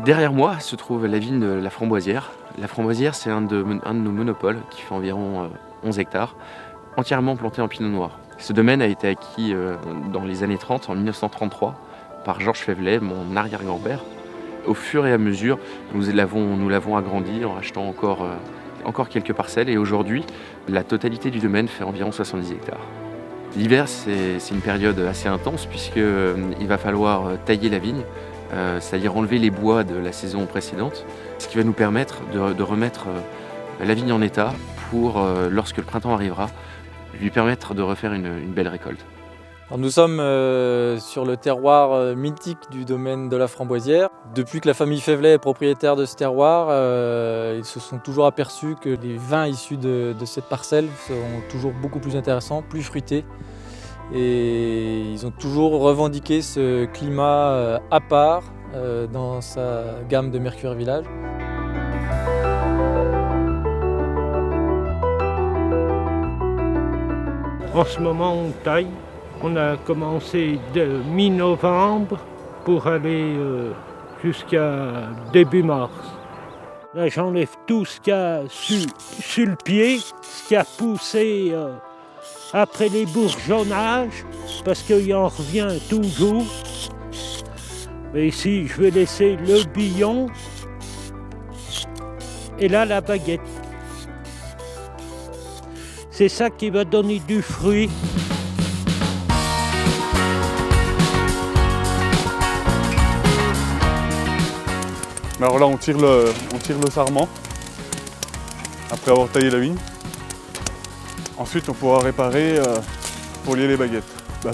Derrière moi se trouve la vigne de la Framboisière. La Framboisière, c'est un de nos monopoles qui fait environ 11 hectares, entièrement planté en pinot noir. Ce domaine a été acquis dans les années 30, en 1933, par Georges Faivelet, mon arrière-grand-père. Au fur et à mesure, nous l'avons agrandi en rachetant encore quelques parcelles et aujourd'hui, la totalité du domaine fait environ 70 hectares. L'hiver, c'est une période assez intense puisqu'il va falloir tailler la vigne, c'est-à-dire enlever les bois de la saison précédente, ce qui va nous permettre de remettre la vigne en état pour, lorsque le printemps arrivera, lui permettre de refaire une belle récolte. Alors nous sommes sur le terroir mythique du domaine de la Framboisière. Depuis que la famille Faivelet est propriétaire de ce terroir, ils se sont toujours aperçus que les vins issus de cette parcelle sont toujours beaucoup plus intéressants, plus fruités. Et ils ont toujours revendiqué ce climat à part dans sa gamme de Mercure Village. En ce moment, on taille. On a commencé de mi-novembre pour aller jusqu'à début mars. Là, j'enlève tout ce qu'il y a sur le pied, ce qui a poussé après les bourgeonnages, parce qu'il en revient toujours. Mais ici, je vais laisser le billon et là, la baguette. C'est ça qui va donner du fruit. Alors là, on tire le sarment après avoir taillé la vigne. Ensuite, on pourra réparer pour lier les baguettes.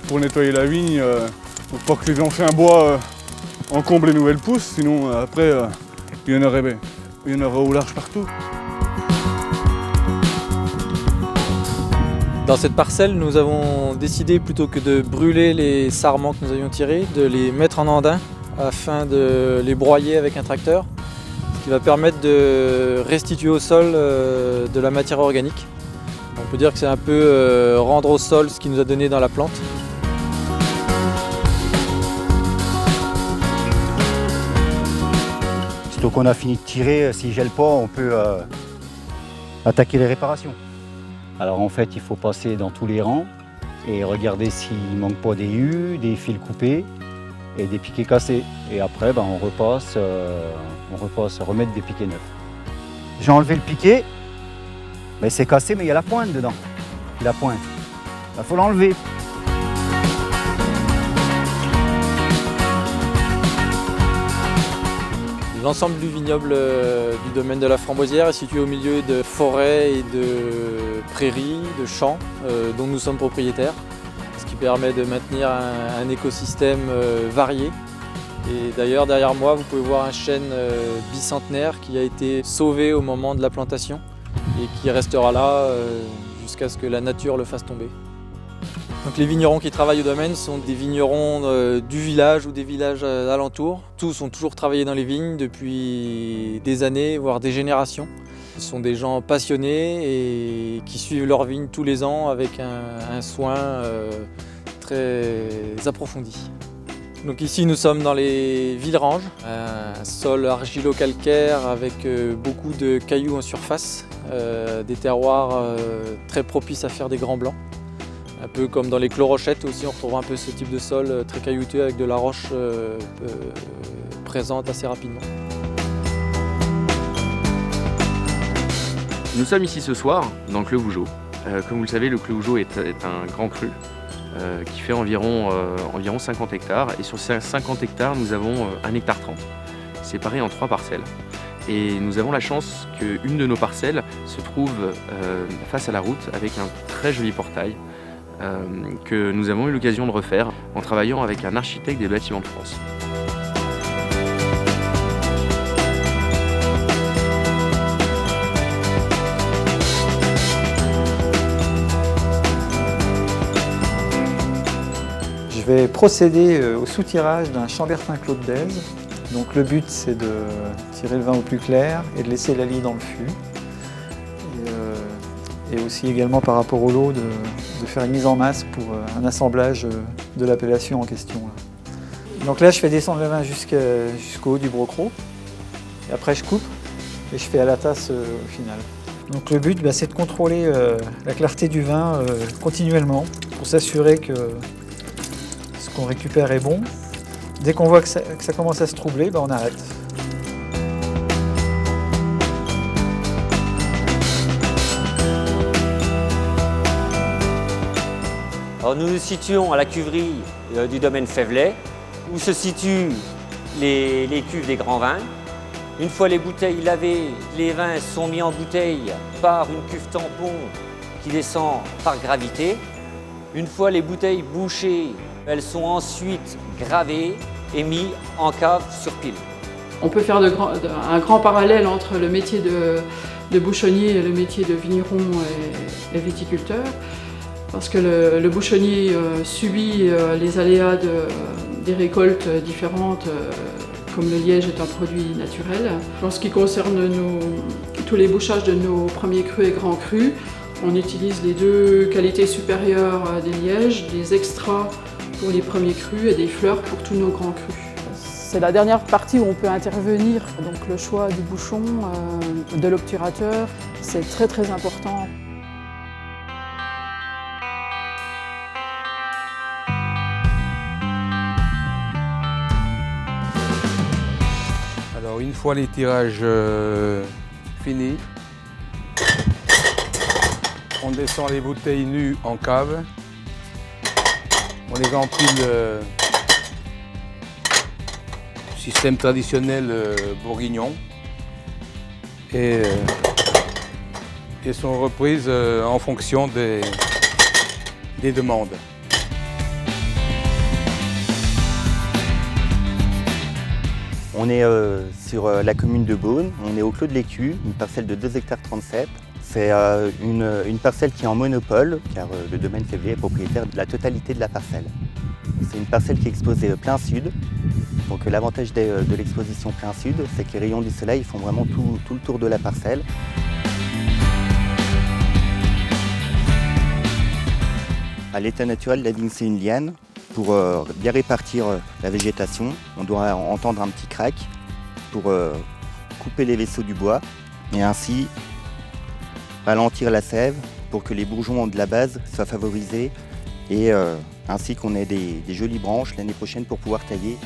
Pour nettoyer la vigne, faut pas que les anciens bois encombrent les nouvelles pousses, sinon après, il y en aura au large partout. Dans cette parcelle, nous avons décidé, plutôt que de brûler les sarments que nous avions tirés, de les mettre en andin afin de les broyer avec un tracteur, ce qui va permettre de restituer au sol de la matière organique. On peut dire que c'est un peu rendre au sol ce qu'il nous a donné dans la plante. Sitôt qu'on a fini de tirer, s'il ne gèle pas, on peut attaquer les réparations. Alors en fait, il faut passer dans tous les rangs et regarder s'il ne manque pas des hues, des fils coupés et des piquets cassés. Et après, on repasse remettre des piquets neufs. J'ai enlevé le piquet, mais c'est cassé, mais il y a la pointe dedans. La pointe, il faut l'enlever. L'ensemble du vignoble du domaine de la Framboisière est situé au milieu de forêts et de prairies, de champs dont nous sommes propriétaires, ce qui permet de maintenir un écosystème varié. Et d'ailleurs, derrière moi, vous pouvez voir un chêne bicentenaire qui a été sauvé au moment de la plantation et qui restera là jusqu'à ce que la nature le fasse tomber. Donc les vignerons qui travaillent au domaine sont des vignerons du village ou des villages alentours. Tous ont toujours travaillé dans les vignes depuis des années, voire des générations. Ce sont des gens passionnés et qui suivent leurs vignes tous les ans avec un soin très approfondi. Donc ici nous sommes dans les Villeranges, un sol argilo-calcaire avec beaucoup de cailloux en surface, des terroirs très propices à faire des grands blancs. Un peu comme dans les Clos-Rochettes aussi, on retrouvera un peu ce type de sol très caillouteux avec de la roche présente assez rapidement. Nous sommes ici ce soir dans le Clos Vougeot. Comme vous le savez, le Clos Vougeot est un grand cru qui fait environ 50 hectares. Et sur ces 50 hectares, nous avons 1,30 hectare, séparés en 3 parcelles. Et nous avons la chance qu'une de nos parcelles se trouve face à la route avec un très joli portail que nous avons eu l'occasion de refaire en travaillant avec un architecte des bâtiments de France. Je vais procéder au soutirage d'un chambertin Claude Bèze. Donc le but, c'est de tirer le vin au plus clair et de laisser la lie dans le fût. Et aussi également par rapport au lot de faire une mise en masse pour un assemblage de l'appellation en question. Donc là, je fais descendre le vin jusqu'au haut du brocro. Et après je coupe et je fais à la tasse au final. Donc le but, c'est de contrôler la clarté du vin continuellement pour s'assurer que ce qu'on récupère est bon. Dès qu'on voit que ça commence à se troubler, on arrête. Alors nous nous situons à la cuverie du domaine Faivelet, où se situent les cuves des grands vins. Une fois les bouteilles lavées, les vins sont mis en bouteille par une cuve tampon qui descend par gravité. Une fois les bouteilles bouchées, elles sont ensuite gravées et mises en cave sur pile. On peut faire un grand parallèle entre le métier de bouchonnier et le métier de vigneron et viticulteur, parce que le bouchonnier subit les aléas des récoltes différentes, comme le liège est un produit naturel. En ce qui concerne tous les bouchages de nos premiers crus et grands crus, on utilise les deux qualités supérieures des lièges, des extras pour les premiers crus et des fleurs pour tous nos grands crus. C'est la dernière partie où on peut intervenir, donc le choix du bouchon, de l'obturateur, c'est très très important. Alors une fois les tirages finis, on descend les bouteilles nues en cave, on les empile système traditionnel bourguignon et sont reprises en fonction des demandes. On est sur la commune de Beaune, on est au Clos de l'Écu, une parcelle de 2,37 hectares. C'est une parcelle qui est en monopole, car le domaine Faivelet est propriétaire de la totalité de la parcelle. C'est une parcelle qui est exposée plein sud. Donc l'avantage de l'exposition plein sud, c'est que les rayons du soleil font vraiment tout le tour de la parcelle. À l'état naturel, la vigne c'est une liane. Pour bien répartir la végétation, on doit entendre un petit crack pour couper les vaisseaux du bois et ainsi ralentir la sève pour que les bourgeons de la base soient favorisés et ainsi qu'on ait des jolies branches l'année prochaine pour pouvoir tailler.